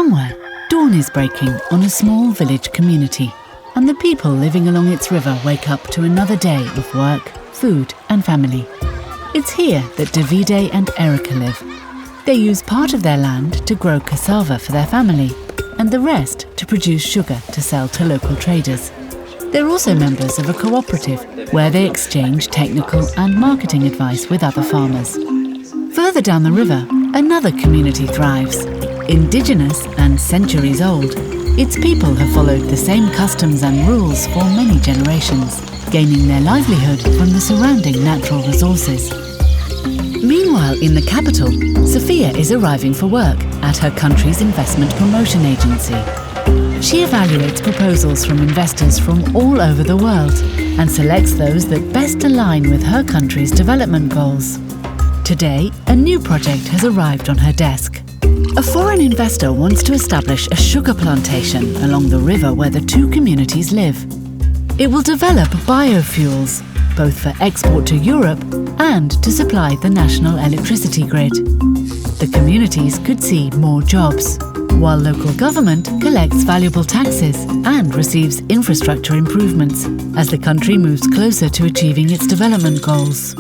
Somewhere, dawn is breaking on a small village community, and the people living along its river wake up to another day of work, food and family. It's here that Davide and Erica live. They use part of their land to grow cassava for their family, and the rest to produce sugar to sell to local traders. They're also members of a cooperative where they exchange technical and marketing advice with other farmers. Further down the river, another community thrives. Indigenous and centuries old, its people have followed the same customs and rules for many generations, gaining their livelihood from the surrounding natural resources. Meanwhile, in the capital, Sophia is arriving for work at her country's investment promotion agency. She evaluates proposals from investors from all over the world and selects those that best align with her country's development goals. Today, a new project has arrived on her desk. A foreign investor wants to establish a sugar plantation along the river where the two communities live. It will develop biofuels, both for export to Europe and to supply the national electricity grid. The communities could see more jobs, while local government collects valuable taxes and receives infrastructure improvements as the country moves closer to achieving its development goals.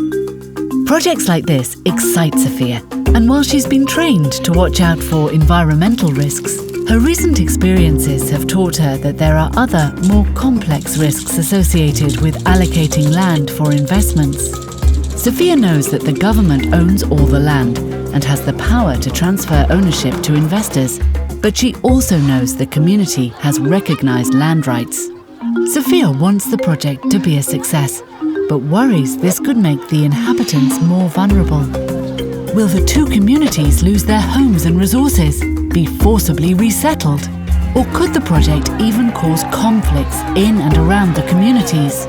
Projects like this excite Sophia, and while she's been trained to watch out for environmental risks, her recent experiences have taught her that there are other, more complex risks associated with allocating land for investments. Sophia knows that the government owns all the land and has the power to transfer ownership to investors, but she also knows the community has recognized land rights. Sophia wants the project to be a success, but worries this could make the inhabitants more vulnerable. Will the two communities lose their homes and resources, be forcibly resettled? Or could the project even cause conflicts in and around the communities?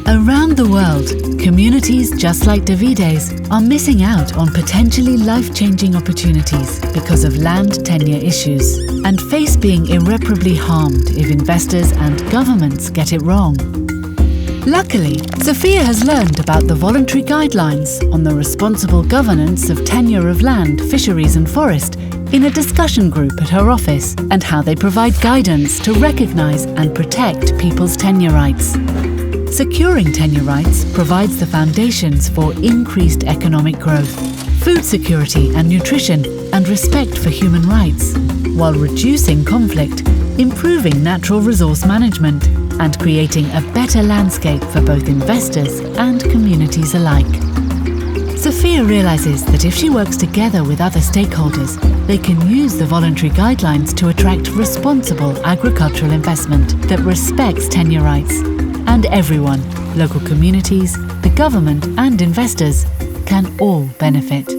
Around the world, communities just like Davide's are missing out on potentially life-changing opportunities because of land tenure issues, and face being irreparably harmed if investors and governments get it wrong. Luckily, Sophia has learned about the Voluntary Guidelines on the responsible governance of tenure of land, fisheries and forest in a discussion group at her office, and how they provide guidance to recognise and protect people's tenure rights. Securing tenure rights provides the foundations for increased economic growth, food security and nutrition, and respect for human rights, while reducing conflict, improving natural resource management, and creating a better landscape for both investors and communities alike. Sophia realises that if she works together with other stakeholders, they can use the voluntary guidelines to attract responsible agricultural investment that respects tenure rights, and everyone, local communities, the government and investors, can all benefit.